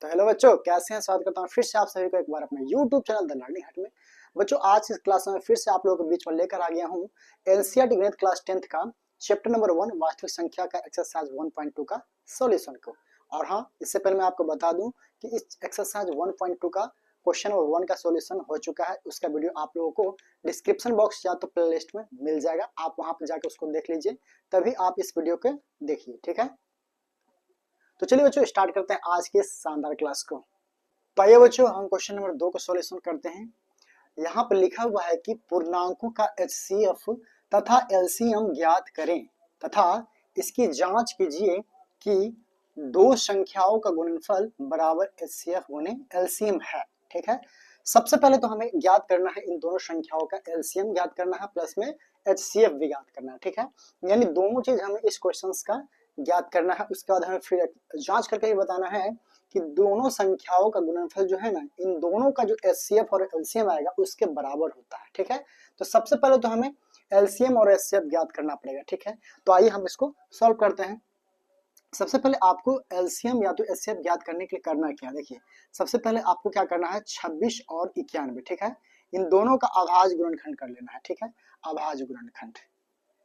तो हेलो बच्चों, कैसे हैं? स्वागत करता हूं फिर से आप सभी को एक बार अपने YouTube चैनल द लर्निंग हट में। बच्चों, आज इस क्लास में फिर से आप लोगों के बीच में लेकर आ गया हूं एनसीईआरटी गणित क्लास 10th का चैप्टर नंबर 1 वास्तविक संख्या का एक्सरसाइज 1.2 का सॉल्यूशन को। और हाँ, इससे पहले मैं आपको बता दूं कि इस एक्सरसाइज 1.2 का क्वेश्चन नंबर 1 का सॉल्यूशन हो चुका है। उसका वीडियो आप लोगों को डिस्क्रिप्शन बॉक्स या तो प्ले लिस्ट में मिल जाएगा, आप वहां पर जाकर उसको देख लीजिए, तभी आप इस वीडियो को देखिए। ठीक है, तो चलिए बच्चों स्टार्ट करते हैं आज के शानदार क्लास को। तो आइए बच्चों, हम क्वेश्चन नंबर 2 को सॉल्यूशन करते हैं। यहाँ पर लिखा हुआ है कि पूर्णांकों का एचसीएफ तथा एलसीएम ज्ञात करें तथा इसकी जांच कीजिए कि दो संख्याओं का गुणनफल बराबर एचसीएफ गुने एलसीएम है। ठीक है, सबसे पहले तो हमें ज्ञात करना है इन दोनों संख्याओं का एलसीएम ज्ञात करना है, प्लस में एचसीएफ भी ज्ञात करना है। ठीक है, यानी दोनों चीज हमें इस क्वेश्चन का ज्ञात करना है। उसके बाद हमें फिर जांच करके ये बताना है कि दोनों संख्याओं का गुणनफल जो है ना, इन दोनों का जो एचसीएफ और एलसीएम आएगा उसके बराबर होता है। ठीक है, तो सबसे पहले तो हमें एलसीएम और एचसीएफ ज्ञात करना पड़ेगा। ठीक है, तो आइए हम इसको सॉल्व करते हैं। सबसे पहले आपको एलसीएम या तो एचसीएफ ज्ञात करने के लिए करना क्या, देखिए सबसे पहले आपको क्या करना है, 26 और 91। ठीक है, इन दोनों का अभाज्य गुणनखंड कर लेना है। ठीक है, अभाज्य गुणनखंड।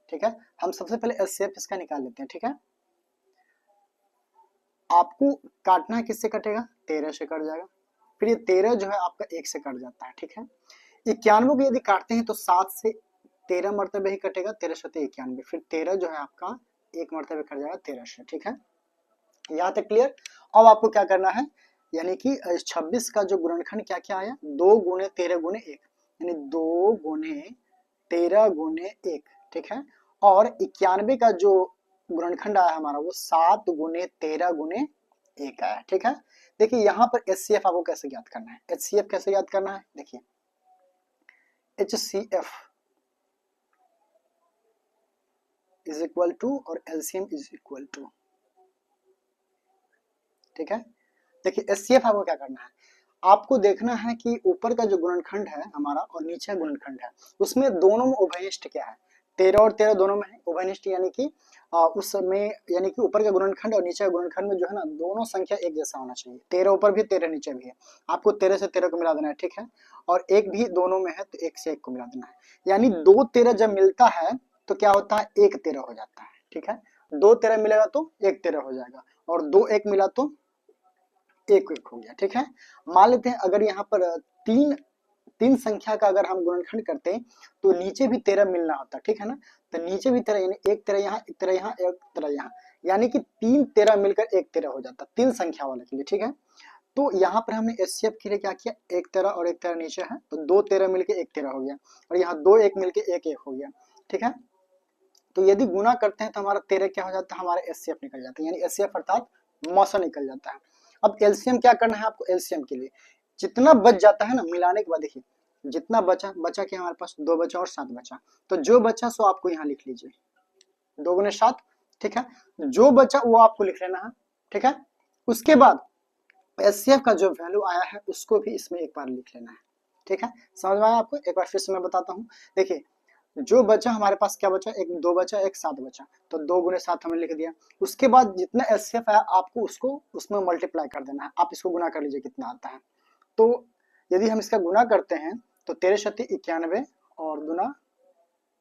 ठीक है, हम सबसे पहले एचसीएफ इसका निकाल लेते हैं। ठीक है, आपको काटना है, किससे कटेगा, 13 से कट जाएगा। फिर ये 13 जो है आपका 1 से कट जाता है। ठीक है, 91 को यदि काटते हैं तो 7 से 13 मरतबे ही कटेगा, 13 से 91, फिर 13 जो है आपका एक मरतबे कट जाएगा 13 से। ठीक है, यहाँ तक क्लियर। अब आपको क्या करना है, यानी कि 26 का जो गुणनखंड क्या क्या आया, 2 गुणे 13 गुणे 1, यानी 2 गुणे 13 गुणे 1। ठीक है, और 91 का जो गुणनखंड आया हमारा वो 7 गुणे 13 गुणे 1 आया। ठीक है, देखिए यहाँ पर एचसीएफ आपको कैसे ज्ञात करना है, एचसीएफ कैसे ज्ञात करना है, देखिए एचसीएफ इज इक्वल टू और एलसीएम इज इक्वल टू। ठीक है, देखिए एचसीएफ आपको क्या करना है, आपको देखना है कि ऊपर का जो गुणनखंड है हमारा और नीचे गुणनखंड है उसमें दोनों में उभयनिष्ठ क्या है, 13 और 13 दोनों में है उभयनिष्ठ, यानी कि उसमें यानी कि ऊपर का गुणनखंड और नीचे का गुणनखंड में जो है ना दोनों संख्या एक जैसा होना चाहिए। 13 ऊपर भी 13 नीचे भी है, आपको 13 से 13 को मिला देना है। ठीक है, और एक भी दोनों में है तो 1 से 1 को मिला देना है, यानी 2 13 जब मिलता है तो क्या होता है, 1 13 हो जाता है। ठीक है, 2 13 मिलेगा तो 1 13 हो जाएगा, और 2 1 मिला तो 1 1 हो गया। ठीक है, मान लेते हैं अगर यहाँ पर तीन संख्या का अगर हम गुणनखंड करते हैं तो नीचे भी 13 मिलना होता। ठीक है ना, तो नीचे भी 13, यानी 1 13 यहाँ, 1 13 यहाँ, 1 13 यहाँ, यानी कि 3 13 मिलकर 1 13 हो जाता, तीन संख्या वाले के लिए। ठीक है, तो यहाँ पर हमने एचसीएफ के लिए क्या किया, 1 13 और 1 13 नीचे है तो 2 13 मिलकर 1 13 हो गया, और यहाँ 2 1 मिलकर 1 1 हो गया। ठीक है, तो यदि गुना करते हैं तो हमारा 13 क्या हो जाता है, हमारा एचसीएफ निकल जाता है, यानी एचसीएफ अर्थात मौसा निकल जाता है। अब एलसीएम क्या करना है आपको, एलसीएम के लिए जितना बच जाता है ना मिलाने के बाद, देखिए जितना बचा बचा कि हमारे पास 2 बचा और 7 बचा, तो जो बचा सो आपको यहाँ लिख लीजिए, 2 गुने 7। ठीक है, जो बचा वो आपको लिख लेना है। ठीक है, उसके बाद एचसीएफ का जो वैल्यू आया है उसको भी इसमें एक बार लिख लेना है। ठीक है, समझ में आया आपको, एक बार फिर से मैं बताता हूँ। देखिए जो बचा हमारे पास क्या बचा, एक 2 बचा, एक 7 बचा, तो 2 गुने 7 हमने लिख दिया। उसके बाद जितना एचसीएफ है आपको उसको उसमें मल्टीप्लाई कर देना है, आप इसको गुना कर लीजिए कितना आता है। तो यदि हम इसका गुना करते हैं तो 13 शती 91 और दुना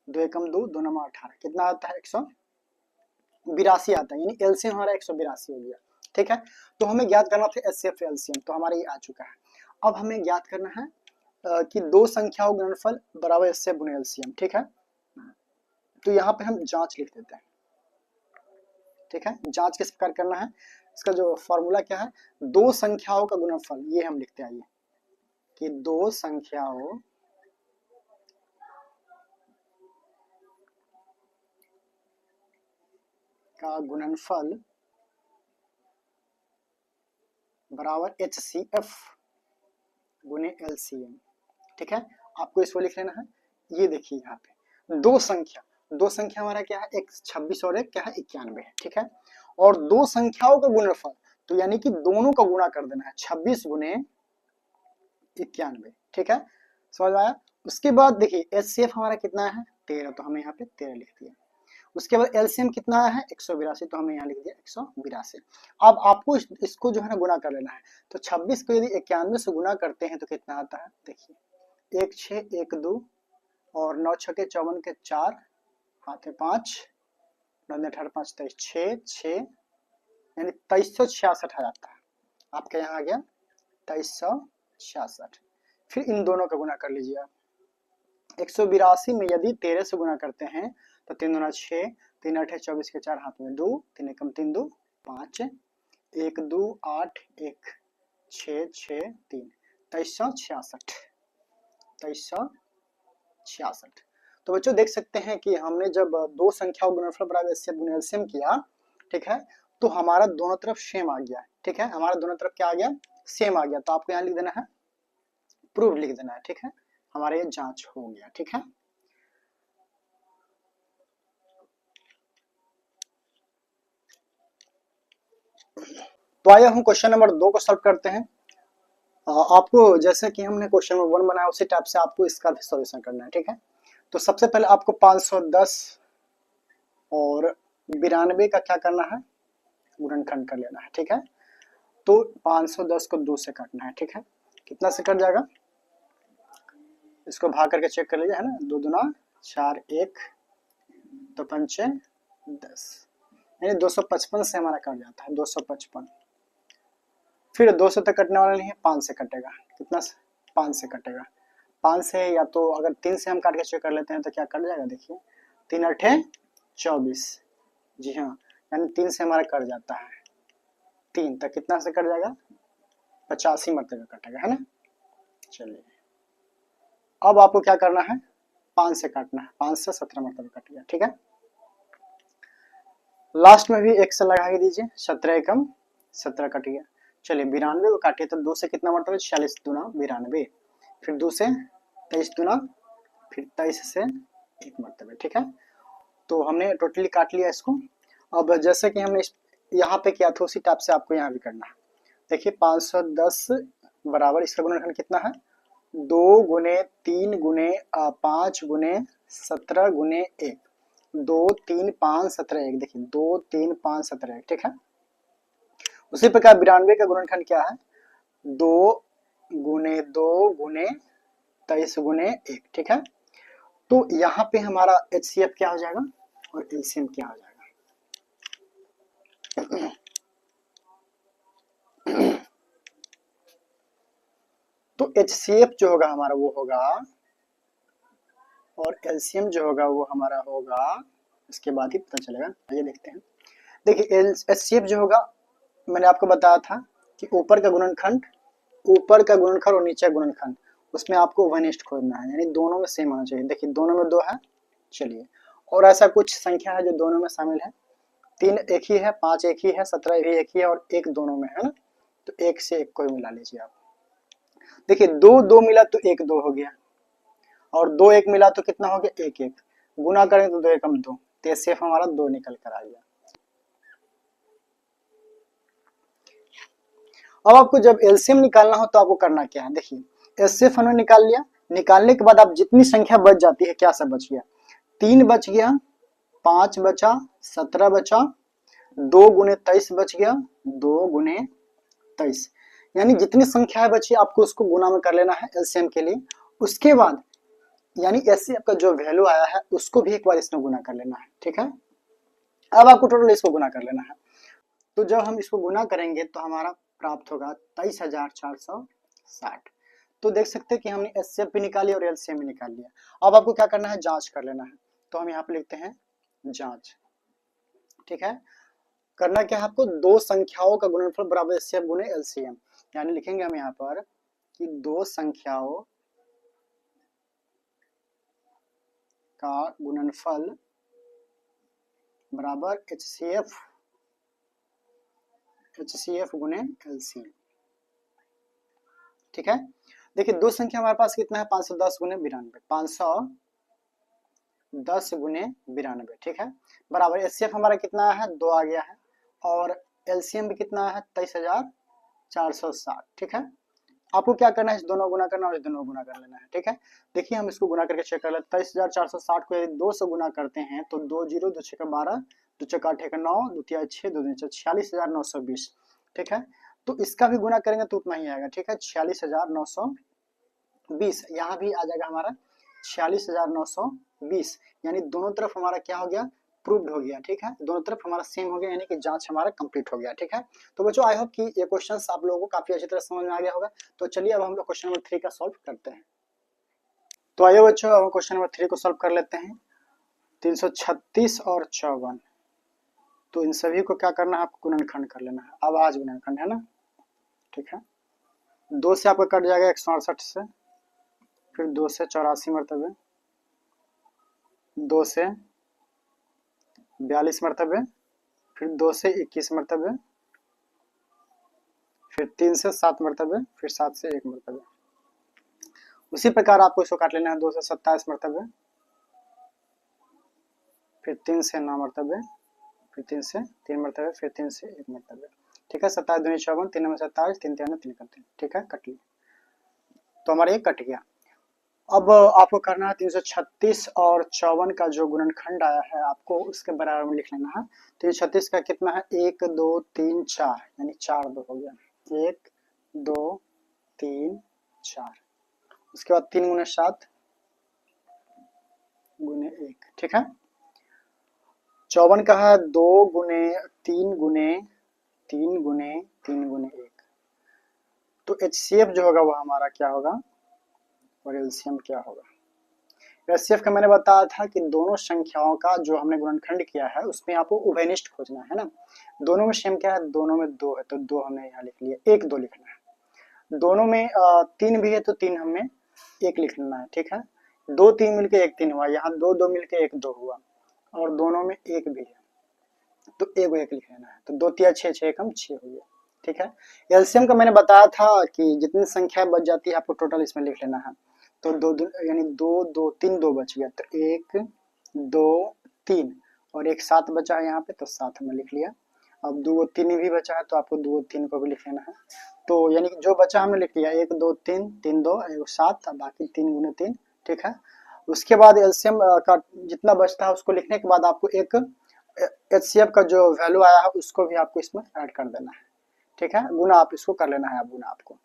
2 एकम 2 2 नमा 18, कितना आता है, 182 आता है, यानी एलसीएम हमारा 182 हो गया। ठीक है, तो हमें ज्ञात करना था एचसीएफ एलसीएम, तो हमारा ये आ चुका है। अब हमें ज्ञात करना है कि दो संख्याओं का गुणनफल बराबर एचसीएफ गुने एलसीएम। ठीक है, तो यहाँ पे हम जांच लिख देते हैं। ठीक है, जांच किस प्रकार करना है, इसका जो फॉर्मूला क्या है, दो संख्याओं का गुणनफल, ये हम लिखते हैं कि दो संख्याओं का गुणनफल बराबर एचसीएफ गुने एलसीएम। ठीक है, आपको इसको लिख लेना है। ये देखिए यहाँ पे दो संख्या हमारा क्या है, एक 26 और एक क्या है 91 है। ठीक है, और दो संख्याओं का गुणनफल, तो यानी कि दोनों का गुणा कर देना है, 26 गुने 91। ठीक है, समझ में आया। उसके बाद देखिए एचसीएफ हमारा कितना है, 13, तो हमें यहाँ पे 13 लिख दिया। उसके बाद एलसीएम कितना आया है 182, तो हमने यहाँ लिख दिया 182। अब आपको इसको जो है ना गुना कर लेना है। तो 26 को यदि 91 से गुना करते हैं तो कितना आता है, देखिए 1 6 1 2 और 9 6 के 54 के 4 हाथ में 5 9 18 5 23 6 6 यानी 2366 आ जाता है। आपके यहाँ आ गया 2366। फिर इन दोनों का गुना कर लीजिए आप। 182 में यदि 13 से गुना करते हैं तो 3 दूना 6 3 8 24 के 4 हाथ में 2 3 एकम 3 2 5 1 2 8 1 6 6 3 2366 2366। तो बच्चों देख सकते हैं कि हमने जब दो संख्याओं गुणनफल बराबर एचसीएफ गुणा एलसीएम किया, ठीक है, तो हमारा दोनों तरफ सेम आ गया, ठीक है, हमारा दोनों तरफ क्या आ गया, सेम आ गया। तो आपको यहाँ लिख देना है प्रूव लिख देना है, ठीक है, हमारे ये जांच हो गया, ठीक है। तो आइए हम क्वेश्चन नंबर 2 को सॉल्व करते हैं। आपको जैसे कि हमने क्वेश्चन नंबर 1 बनाया उसी टाइप से आपको इसका भी सॉल्यूशन करना है, ठीक है। तो सबसे पहले आपको 510 और 92 का क्या करना है, गुणनखंड कर लेना है, ठीक है। तो 510 को 2 से काटना है, ठीक है, कितना से कट जाएगा, इसको भाग करके चेक कर लीजिए, है ना, 2 दूना 4 1 तो 5 10 यानी 255 से हमारा कट जाता है 255। फिर 2 से तक कटने वाला नहीं है, 5 से कटेगा, कितना से 5 से कटेगा, 5 से, या तो अगर 3 से हम काट के चेक कर लेते हैं तो क्या कट जाएगा, देखिए 3 8 24, जी हाँ, यानी 3 से हमारा कट जाता है 3 तक, कितना से कट जाएगा 85 मरतबे कटेगा, है ना। चलिए अब आपको क्या करना है, 5 से काटना है, 5 से 17 मरतबे कट गया, ठीक है। लास्ट में भी 1 से लगा के दीजिए, 17 एकम 17 कट गया। चलिए 92 को काटिए तो 2 से कितना मरतबे, 46 दूना 92, फिर 2 से 23 दूना, फिर 23 से 1 मरतबे, ठीक है। तो हमने टोटली काट लिया इसको। अब जैसे कि हमने यहाँ पे किया था उसी टाइप से आपको यहाँ भी करना है। देखिए 510 बराबर इसका गुणनखंड कितना है, 2 गुने 3 गुने 5 गुने 17 गुने 1, 2 3 5 17 1, देखिए 2 3 5 17 1, ठीक है। उसी प्रकार 92 का गुणनखंड क्या है, 2 गुने 2 गुने 23 गुने 1, ठीक है। तो यहाँ पे हमारा एचसीएफ क्या हो जाएगा और एलसीएम क्या हो जाएगा। तो एचसीएफ जो होगा हमारा वो होगा और एलसीएम जो होगा वो हमारा होगा, इसके बाद ही पता चलेगा। आइए देखते हैं। देखिए एचसीएफ जो होगा मैंने आपको बताया था कि ऊपर का गुणनखंड और नीचे गुणनखंड, उसमें आपको वनिष्ठ खोजना है, यानी दोनों में सेम होना चाहिए। देखिए दोनों में 2 है, चलिए, और ऐसा कुछ संख्या है जो दोनों में शामिल है, 3 एक ही है, 5 एक ही है, 17 भी एक ही है और 1 दोनों में है ना, तो 1 से 1 को ही मिला लीजिए आप। देखिए 2 2 मिला तो 1 2 हो गया, और 2 1 मिला तो कितना हो गया 1 1, गुना करें तो 2 एकम 2, तो एचसीएफ हमारा 2 निकल कर आ गया। अब आपको जब एलसीएम निकालना हो तो आपको करना क्या है, देखिए एचसीएफ हमने निकाल लिया, निकालने के बाद आप जितनी संख्या बच जाती है, क्या सब बच गया, 3 बच गया, 5 बचा, 17 बचा, 2 गुने 23 बच गया, 2 गुने 23, यानी जितनी संख्या बची आपको उसको गुना में कर लेना है एलसीएम के लिए। उसके बाद यानी एचसीएफ का जो वैल्यू आया है उसको भी एक बार इसमें गुना कर लेना है, ठीक है। अब आपको टोटल इसको गुना कर लेना है। तो जब हम इसको गुना करेंगे तो हमारा प्राप्त होगा 23,460। तो देख सकते हैं कि हमने एचसीएफ भी निकाली और एलसीएम भी निकाल लिया। अब आपको क्या करना है, जांच कर लेना है। तो हम यहाँ पे लिखते हैं जांच, ठीक है। करना क्या है आपको, दो संख्याओं का गुणनफल बराबर एचसीएफ गुने एलसीएम, यानी लिखेंगे हम यहाँ पर कि दो संख्याओं का गुणनफल बराबर एचसीएफ गुने एलसीएम, ठीक है। देखिए दो संख्या हमारे पास कितना है, 510 गुने 92, 510 गुने 92, ठीक है, बराबर एचसीएफ हमारा कितना है 2 आ गया है, और एलसीएम भी कितना है 23,460, ठीक है। आपको क्या करना है, इस दोनों गुना करना और इस दोनों गुना कर लेना है, ठीक है। देखिए हम इसको गुना करके चेक कर लेते हैं। 23,460 को यदि 2 से गुना करते हैं तो 2 जीरो, 2 छक्का 12, 2 चक्का 8 का 9, 2 तिया 6, 2 दूनी 46,920, ठीक है। तो इसका भी गुना करेंगे तो उतना ही आएगा, ठीक है, 46,920। यहाँ भी आ जाएगा हमारा 46,920, यानी दोनों तरफ हमारा क्या हो गया, प्रूव्ड हो गया, ठीक है। दोनों तरफ हमारा सेम हो गया, यानी कि जांच हमारा कंप्लीट हो गया, ठीक है। तो बच्चों आई होप कि ये क्वेश्चंस आप लोगों को काफी अच्छी तरह समझ में आ गया होगा। तो चलिए अब हम लोग क्वेश्चन नंबर 3 का सॉल्व करते हैं। तो आइए बच्चों अब हम क्वेश्चन नंबर 3 को सॉल्व कर लेते हैं। 336 और 54, तो इन सभी को क्या करना है, आपको गुणनखंड कर लेना है। अब आज गुणनखंड है ना, ठीक है। 2 से आपका कट जाएगा 168 से, फिर 2 से 84 मरतबे, 2 से 42 मरतबे, फिर 2 से 21 मरतबे, फिर 3 से 7 मरतबे, फिर 7 से 1 मरतबे। उसी प्रकार आपको इसको काट लेना है। 2 से 27 मरतबे, फिर 3 से 9 मरतबे, फिर 3 से 3 मरतबे, फिर 3 से 1 मरतबे, ठीक है। 27 दूनी 54, 3 में 27, 3 3 3 करते हैं, ठीक है, कट लिया। तो हमारा ये कट गया। अब आपको करना है 336 और 54 का जो गुणनखंड आया है आपको उसके बराबर में लिख लेना है। 336 का कितना है, 1 2 3 4, यानी 4 2 हो गया, 1 2 3 4। उसके बाद 3 गुने 7 गुने 1, ठीक है। 54 का है 2 गुने 3 गुने 3 गुने 3 गुने 1। तो HCF जो होगा वो हमारा क्या होगा और LCM क्या होगा। HCF का मैंने बताया था कि दोनों संख्याओं का जो हमने गुणनखंड किया है उसमें आपको उभयनिष्ठ खोजना है ना। दोनों में सेम क्या है, दोनों में 2 है तो 2 हमने यहाँ लिख लिया, 1 2 लिखना है। दोनों में 3 भी है तो 3 हमें 1 लिख लेना है, ठीक है। 2 3 मिलके 1 3 हुआ, यहाँ 2 2 मिलके 1 2 हुआ, और दोनों में 1 भी है तो 1 1 लिख लेना है। तो 2 3 6 6 1 6 हो गया, ठीक है। एलसीएम का मैंने बताया था कि जितनी संख्या बच जाती है आपको टोटल इसमें लिख लेना है। तो 2 यानी 2 2 3 2 बच गया, तो 1 2 3 और एक 7 बचा है यहाँ पे, तो 7 हमने लिख लिया। अब 2 3 भी बचा है तो आपको 2 3 को भी लिख लेना है। तो यानी कि जो बचा हमने लिख लिया, 1 2 3 3 2 7, बाकी 3 गुने 3, ठीक है। उसके बाद एलसीएम का जितना बचता है उसको लिखने के बाद आपको एक HCF का जो वैल्यू आया है उसको भी आपको इसमें ऐड कर देना है, ठीक है। गुना आप इसको कर लेना है, आप गुना आपको।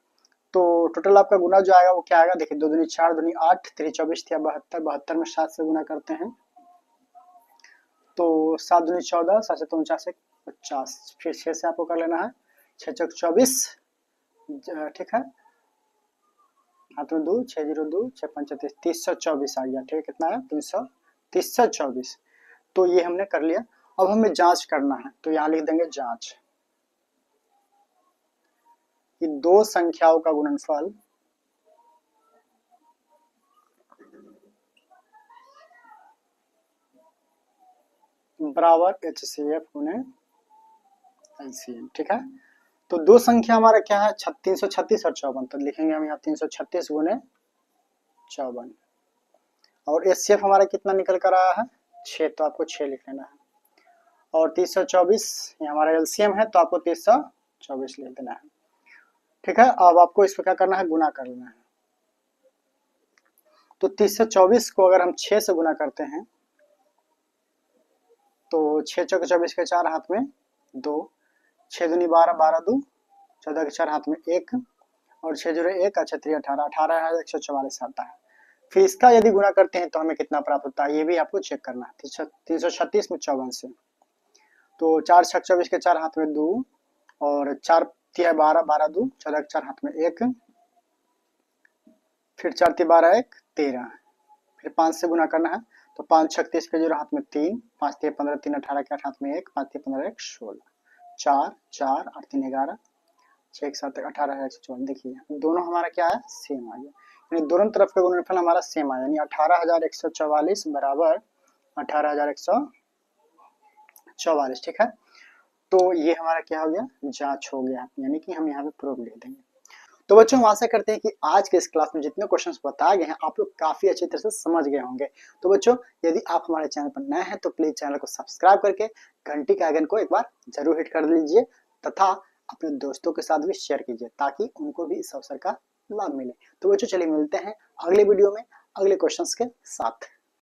तो टोटल आपका गुना जो आएगा वो क्या आएगा, देखिए 2 दूनी 4 दूनी 8, 3 24 या 72, 72 में 7 से गुना करते हैं तो 7 दूनी 14, 7 से 49 50, फिर 6 से आपको कर लेना है, 6 चौक 24, ठीक है, हाथ में 2, 6 0 2 6 5 324 आ गया, ठीक है। कितना है, 324। तो ये हमने कर लिया। अब हमें जांच करना है तो यहाँ लिख देंगे जांच कि दो संख्याओं का गुणनफल बराबर HCF गुने LCM, ठीक है। तो दो संख्या हमारा क्या है, 336 और 54, तो लिखेंगे हम यहाँ 336 गुने 54। और HCF हमारा कितना निकल कर आया है, 6, तो आपको 6 लिख लेना है। और 324 ये हमारा LCM है तो आपको 324 लिख देना है, ठीक है। अब आपको इसको क्या करना है, गुना कर लेना है। तो 324 को अगर हम 6 से गुना करते हैं तो 6 चौक 24 के 4 हाथ में 2, 6 दूनी 12, 12 2 14 के 4 हाथ में 1, और 6 0 1 अच्छा 3 18, 18 है 144 आता है। फिर इसका यदि गुना करते हैं तो हमें कितना प्राप्त होता है ये भी आपको चेक करना है। 336 में 54 से, तो 4 छक 24 के 4 हाथ में 2, और 4 तिया 12, 12 2 14 के 4 हाथ में 1, फिर 4 ती 12 1 13, फिर 5 से गुना करना है तो 5 36 के 0 हाथ में 3, 5 3 15 3 18 के 8 हाथ में 1, 5 3 15 1 16, 4 4 8 3 11, 6 7 18 154। देखिए दोनों हमारा क्या है, सेम आ गया, यानी दोनों तरफ का गुणनफल हमारा सेम आया, यानी 18,144 बराबर 18,144, ठीक है। तो ये हमारा क्या हो गया, जांच हो गया, यानी कि हम यहाँ पे प्रूफ लिख देंगे। तो बच्चों हम आशा करते हैं कि आज के इस क्लास में जितने क्वेश्चंस बताए गए हैं आप लोग काफी अच्छी तरह से समझ गए होंगे। तो बच्चों यदि आप हमारे चैनल पर नए हैं तो प्लीज चैनल को सब्सक्राइब करके घंटी के आइकन को एक बार जरूर हिट कर लीजिए, तथा अपने दोस्तों के साथ भी शेयर कीजिए ताकि उनको भी इस अवसर का लाभ मिले। तो बच्चों चलिए मिलते हैं अगले वीडियो में अगले क्वेश्चंस के साथ।